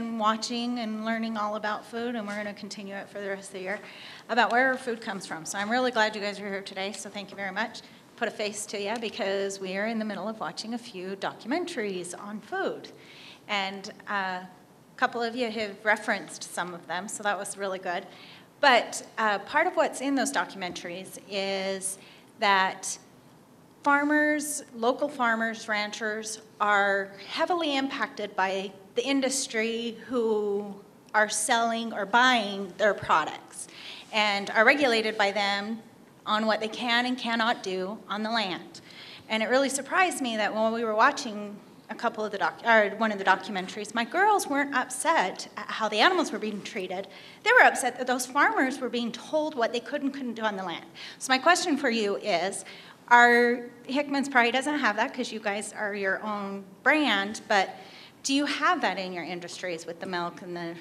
been watching and learning all about food, and we're going to continue it for the rest of the year, about where our food comes from. So I'm really glad you guys are here today, so thank you very much. Put a face to you because we are in the middle of watching a few documentaries on food. And a couple of you have referenced some of them, so that was really good. But part of what's in those documentaries is that farmers, local farmers, ranchers are heavily impacted by the industry who are selling or buying their products and are regulated by them on what they can and cannot do on the land. And it really surprised me that when we were watching a couple of the one of the documentaries, my girls weren't upset at how the animals were being treated. They were upset that those farmers were being told what they could and couldn't do on the land. So my question for you is, Hickman's probably doesn't have that because you guys are your own brand, but do you have that in your industries with the milk and the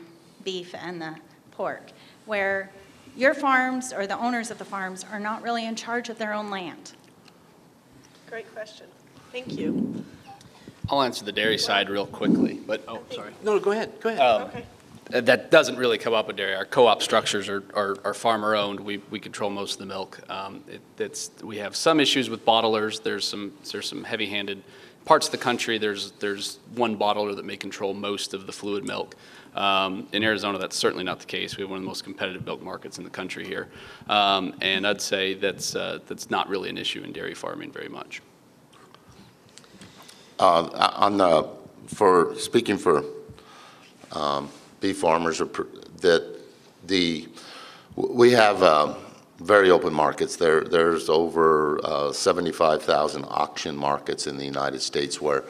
beef and the pork, where your farms or the owners of the farms are not really in charge of their own land? Great question. Thank you. I'll answer the dairy side real quickly, but, oh, sorry. No, go ahead. Okay. That doesn't really come up with dairy. Our co-op structures are farmer-owned. We control most of the milk. We have some issues with bottlers. There's some heavy-handed parts of the country. There's one bottler that may control most of the fluid milk. In Arizona, that's certainly not the case. We have one of the most competitive milk markets in the country here, and I'd say that's not really an issue in dairy farming very much. Speaking for beef farmers, we have very open markets. There's over 75,000 auction markets in the United States where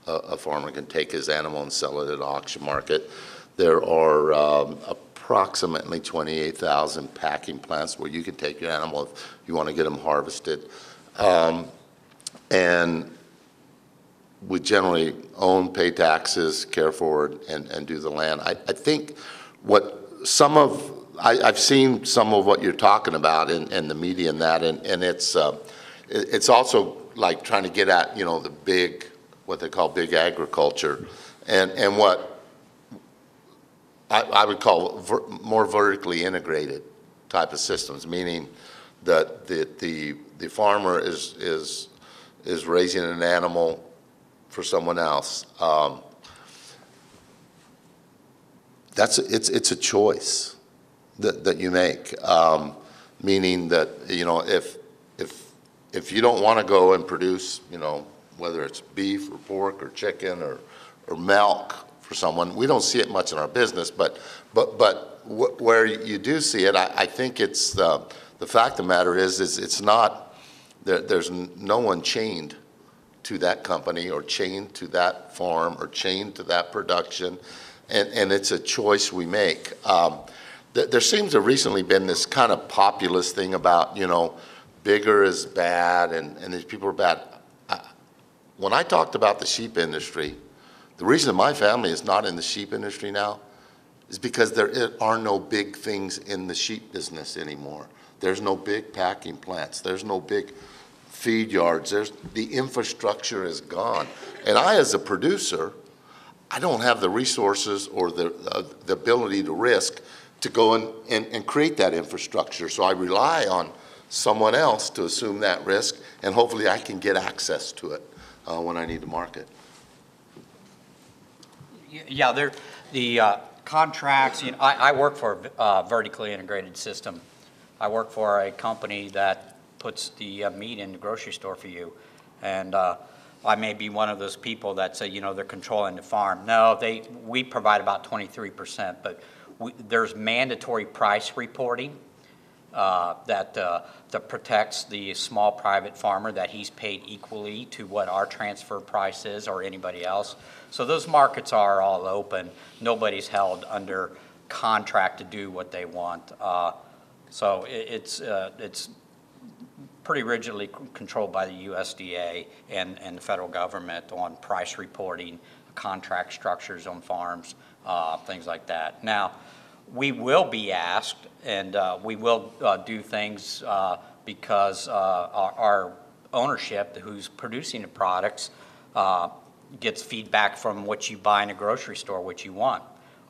a farmer can take his animal and sell it at an auction market. There are approximately 28,000 packing plants where you can take your animal if you want to get them harvested. And we generally own, pay taxes, care for it, and do the land. I think I've seen some of what you're talking about in the media and that, and it's also like trying to get at, the big, what they call big agriculture, and what I would call more vertically integrated type of systems, meaning that the farmer is raising an animal for someone else. It's a choice that you make, meaning that if you don't want to go and produce, whether it's beef or pork or chicken or milk for someone, we don't see it much in our business, but where you do see it, I think it's the fact of the matter is it's not, there's no one chained to that company or chained to that farm or chained to that production, and it's a choice we make. There seems to have recently been this kind of populist thing about, bigger is bad and these people are bad. When I talked about the sheep industry, the reason my family is not in the sheep industry now is because there are no big things in the sheep business anymore. There's no big packing plants. There's no big feed yards. The infrastructure is gone. And I, as a producer, I don't have the resources or the ability to risk to go and create that infrastructure. So I rely on someone else to assume that risk, and hopefully I can get access to it when I need to market. Yeah, the contracts, I work for a vertically integrated system. I work for a company that puts the meat in the grocery store for you. And I may be one of those people that say, they're controlling the farm. No, we provide about 23%, but there's mandatory price reporting that protects the small private farmer, that he's paid equally to what our transfer price is or anybody else. So those markets are all open. Nobody's held under contract to do what they want. So it's pretty rigidly controlled by the USDA and the federal government on price reporting, contract structures on farms, things like that. Now, we will be asked, and we will do things because our ownership, who's producing the products, gets feedback from what you buy in a grocery store, what you want.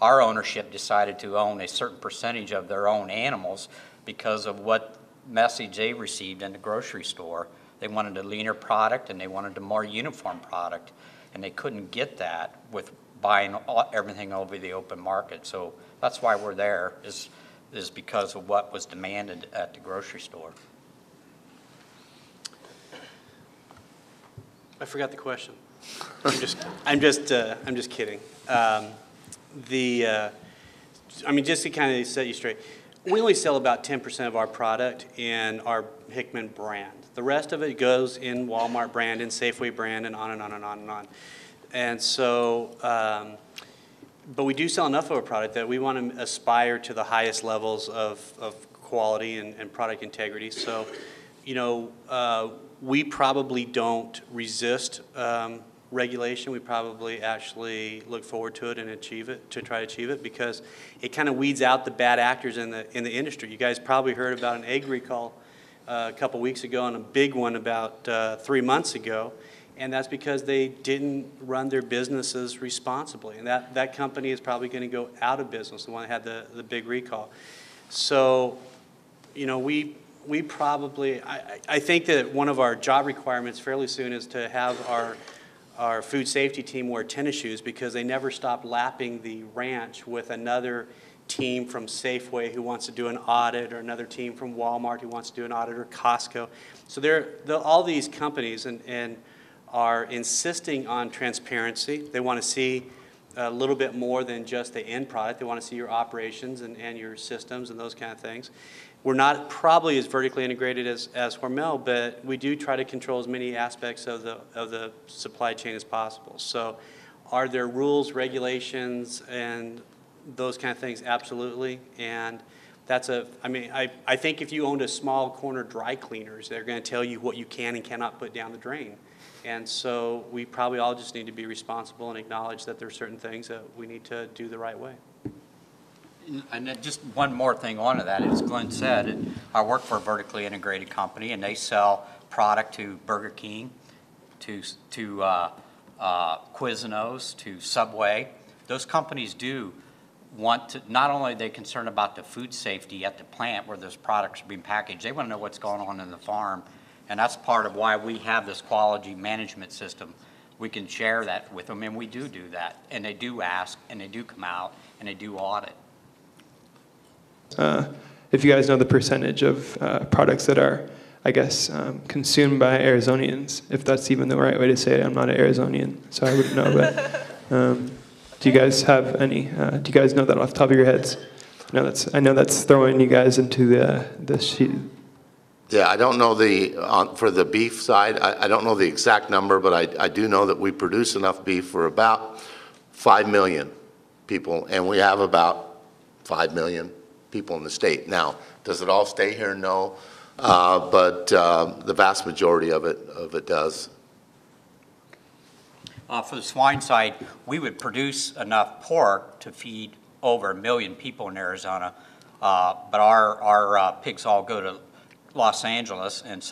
our ownership decided to own a certain percentage of their own animals because of what message they received in the grocery store. They wanted a leaner product and they wanted a more uniform product, and they couldn't get that with buying everything over the open market. So that's why we're there, is because of what was demanded at the grocery store. I forgot the question. I'm just kidding. I mean, just to kind of set you straight, we only sell about 10% of our product in our Hickman brand. The rest of it goes in Walmart brand, in Safeway brand, and on and on and on and on. And so, but we do sell enough of our product that we want to aspire to the highest levels of quality and product integrity. So, you know, we probably don't resist regulation. We probably actually look forward to it and achieve it, to try to achieve it, because it kind of weeds out the bad actors in the industry. You guys probably heard about an egg recall a couple weeks ago and a big one about 3 months ago, and that's because they didn't run their businesses responsibly, and that company is probably going to go out of business, the one that had the big recall. So, you know, we probably, I think that one of our job requirements fairly soon is to have our food safety team wear tennis shoes, because they never stop lapping the ranch with another team from Safeway who wants to do an audit, or another team from Walmart who wants to do an audit, or Costco. So all these companies and are insisting on transparency. They want to see a little bit more than just the end product. They want to see your operations and your systems and those kind of things. We're not probably as vertically integrated as Hormel, but we do try to control as many aspects of the supply chain as possible. So are there rules, regulations, and those kind of things? Absolutely. And that's I think if you owned a small corner dry cleaners, they're going to tell you what you can and cannot put down the drain. And so we probably all just need to be responsible and acknowledge that there are certain things that we need to do the right way. And then just one more thing onto that, as Glenn said, I work for a vertically integrated company, and they sell product to Burger King, to Quiznos, to Subway. Those companies do want to, not only are they concerned about the food safety at the plant where those products are being packaged, they want to know what's going on in the farm, and that's part of why we have this quality management system. We can share that with them, and we do that, and they do ask, and they do come out, and they do audit. If you guys know the percentage of products that are, I guess, consumed by Arizonians, if that's even the right way to say it. I'm not an Arizonian, so I wouldn't know. But do you guys have any? Do you guys know that off the top of your heads? I know that's throwing you guys into the sheet. Yeah, I don't know for the beef side, I don't know the exact number, but I do know that we produce enough beef for about 5 million people, and we have about 5 million people in the state. Now, does it all stay here? No, but the vast majority of it does. For the swine side, we would produce enough pork to feed over 1 million people in Arizona, but our pigs all go to Los Angeles and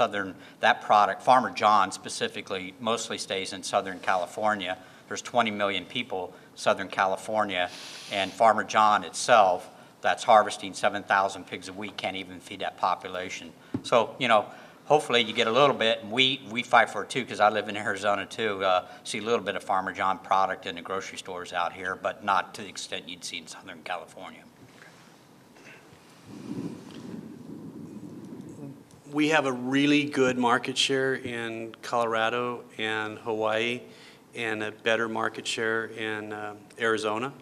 that product, Farmer John specifically, mostly stays in Southern California. There's 20 million people in Southern California, and Farmer John itself, that's harvesting 7,000 pigs a week, can't even feed that population. So, you know, hopefully you get a little bit, and we fight for it too, because I live in Arizona too, see a little bit of Farmer John product in the grocery stores out here, but not to the extent you'd see in Southern California. We have a really good market share in Colorado and Hawaii, and a better market share in Arizona.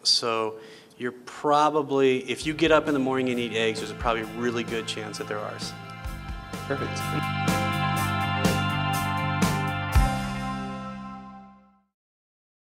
So you're probably, if you get up in the morning and eat eggs, there's probably a really good chance that they're ours. Perfect.